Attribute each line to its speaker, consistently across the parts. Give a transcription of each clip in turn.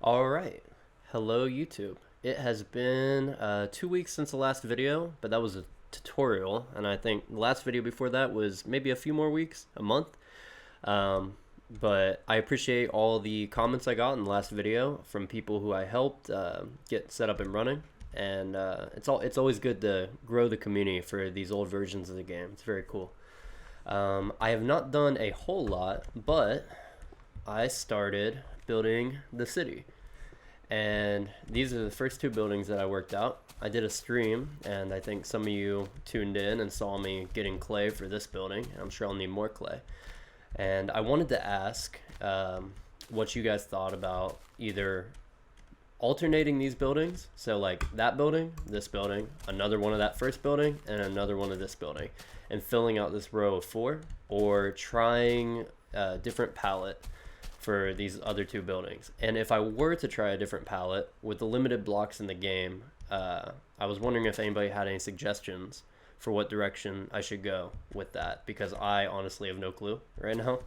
Speaker 1: All right. Hello, YouTube. It has been 2 weeks since the last video, but that was a tutorial, and I think the last video before that was maybe a few more weeks, a month. Um, but I appreciate all the comments I got in the last video from people who I helped get set up and running, and it's always good to grow the community for these old versions of the game. It's very cool. I have not done a whole lot, but I started building the city. And these are the first two buildings that I worked out. I did a stream, and I think some of you tuned in and saw me getting clay for this building. I'm sure I'll need more clay. And I wanted to ask what you guys thought about either alternating these buildings. So like that building, this building, another one of that first building, and another one of this building, and filling out this row of four, or trying a different palette for these other two buildings. And if I were to try a different palette with the limited blocks in the game, I was wondering if anybody had any suggestions for what direction I should go with that, because I honestly have no clue right now.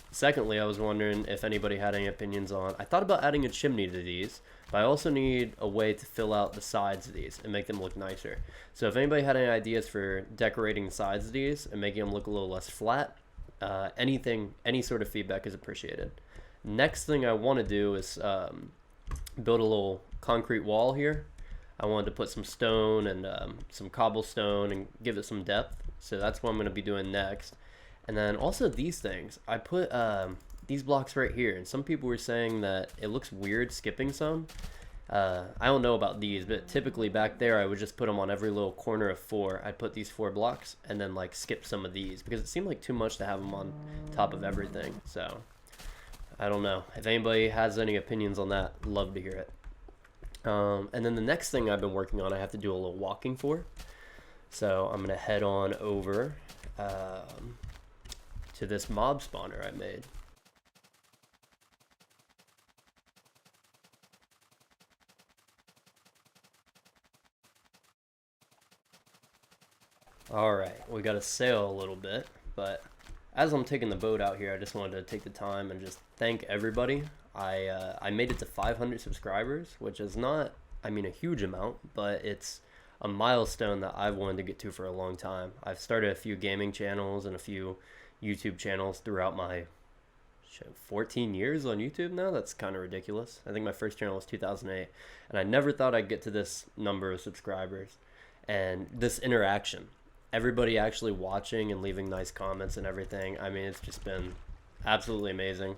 Speaker 1: Secondly, I was wondering if anybody had any opinions on, I thought about adding a chimney to these, but I also need a way to fill out the sides of these and make them look nicer. So if anybody had any ideas for decorating the sides of these and making them look a little less flat, any sort of feedback is appreciated. Next thing I want to do is build a little concrete wall here. I wanted to put some stone and some cobblestone and give it some depth. So that's what I'm going to be doing next. And then also these things. I put these blocks right here, and some people were saying that it looks weird skipping some. I don't know about these, but typically back there I would just put them on every little corner of four. I'd put these 4 blocks and then like skip some of these because it seemed like too much to have them on top of everything. So I don't know. If anybody has any opinions on that, love to hear it. And then the next thing I've been working on, I have to do a little walking for. So I'm going to head on over to this mob spawner I made. Alright, we got to sail a little bit, but as I'm taking the boat out here, I just wanted to take the time and just thank everybody. I made it to 500 subscribers, which is not, I mean, a huge amount, but it's a milestone that I've wanted to get to for a long time. I've started a few gaming channels and a few YouTube channels throughout my 14 years on YouTube now. That's kind of ridiculous. I think my first channel was 2008, and I never thought I'd get to this number of subscribers and this interaction. Everybody actually watching and leaving nice comments and everything. I mean, it's just been absolutely amazing,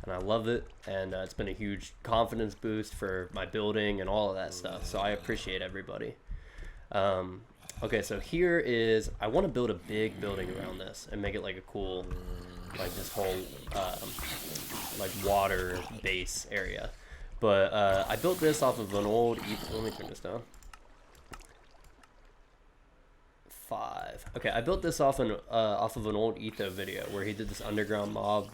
Speaker 1: and I love it, and it's been a huge confidence boost for my building and all of that stuff, so I appreciate everybody. Okay, so here is, I want to build a big building around this and make it like a cool, like this whole like water base area. But I built this off of an old, let me turn this down. 5. Okay, I built this off of an old Etho video where he did this underground mob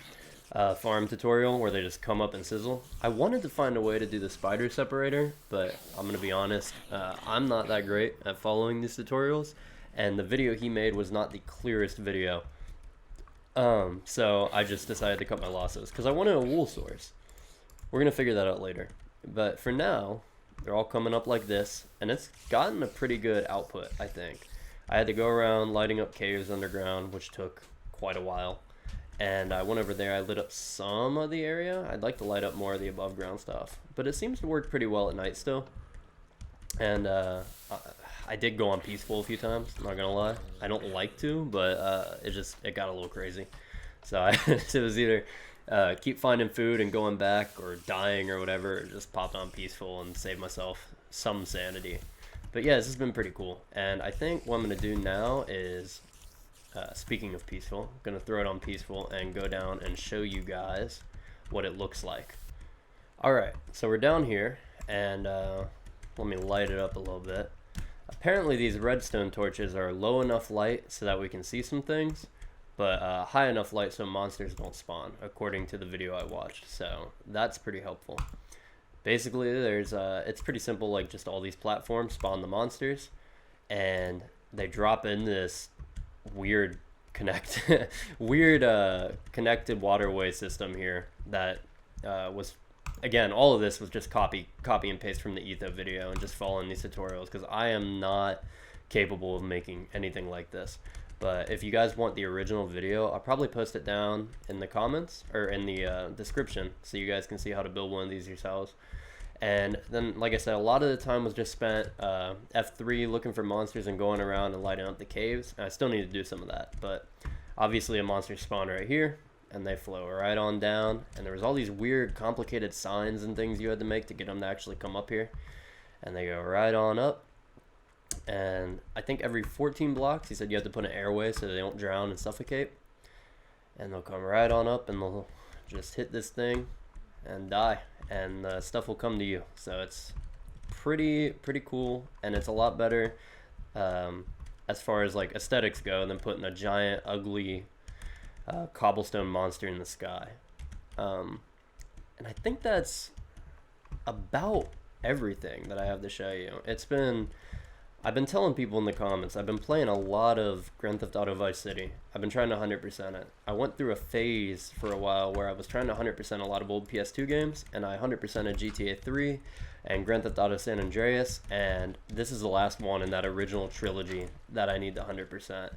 Speaker 1: farm tutorial where they just come up and sizzle. I wanted to find a way to do the spider separator, but I'm gonna be honest, I'm not that great at following these tutorials, and the video he made was not the clearest video. So I just decided to cut my losses because I wanted a wool source. We're gonna figure that out later, but for now they're all coming up like this, and it's gotten a pretty good output. I think I had to go around lighting up caves underground, which took quite a while. And I went over there, I lit up some of the area. I'd like to light up more of the above ground stuff, but it seems to work pretty well at night still. And I did go on peaceful a few times, I'm not gonna lie. I don't like to, but it got a little crazy. So it was either keep finding food and going back, or dying or whatever, or just pop on peaceful and save myself some sanity. But yeah, this has been pretty cool. And I think what I'm gonna do now is, speaking of peaceful, I'm gonna throw it on peaceful and go down and show you guys what it looks like. Alright, so we're down here, and let me light it up a little bit. Apparently these redstone torches are low enough light so that we can see some things, but high enough light so monsters don't spawn, according to the video I watched. So that's pretty helpful. Basically, it's pretty simple, like just all these platforms spawn the monsters, and they drop in this weird connected waterway system here that was again, all of this was just copy and paste from the Etho video and just following these tutorials, because I am not capable of making anything like this. But if you guys want the original video, I'll probably post it down in the comments or in the description, so you guys can see how to build one of these yourselves. And then, like I said, a lot of the time was just spent F3 looking for monsters and going around and lighting up the caves. And I still need to do some of that, but obviously a monster spawned right here, and they flow right on down. And there was all these weird, complicated signs and things you had to make to get them to actually come up here. And they go right on up. And I think every 14 blocks, he said you have to put an airway so they don't drown and suffocate. And they'll come right on up, and they'll just hit this thing and die, and stuff will come to you. So it's pretty cool, and it's a lot better as far as like aesthetics go than putting a giant ugly cobblestone monster in the sky. And I think that's about everything that I have to show you. I've been telling people in the comments, I've been playing a lot of Grand Theft Auto Vice City. I've been trying to 100% it. I went through a phase for a while where I was trying to 100% a lot of old PS2 games, and I 100%ed GTA 3 and Grand Theft Auto San Andreas, and this is the last one in that original trilogy that I need to 100%.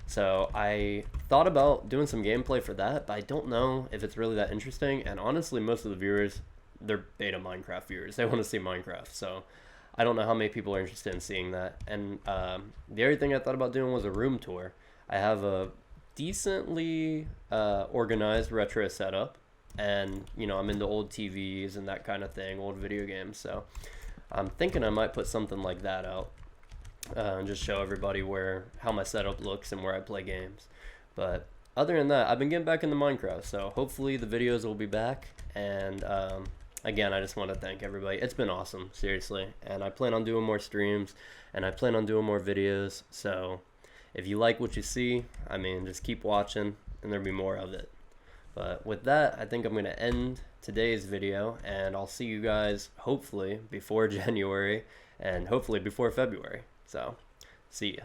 Speaker 1: So I thought about doing some gameplay for that, but I don't know if it's really that interesting, and honestly, most of the viewers, they're beta Minecraft viewers. They want to see Minecraft, so I don't know how many people are interested in seeing that. And the other thing I thought about doing was a room tour. I have a decently organized retro setup, and you know, I'm into old TVs and that kind of thing, old video games. So I'm thinking I might put something like that out and just show everybody how my setup looks and where I play games. But other than that, I've been getting back into Minecraft, so hopefully the videos will be back. And again, I just want to thank everybody. It's been awesome, seriously. And I plan on doing more streams, and I plan on doing more videos. So if you like what you see, I mean, just keep watching, and there'll be more of it. But with that, I think I'm going to end today's video, and I'll see you guys hopefully before January, and hopefully before February. So, see ya.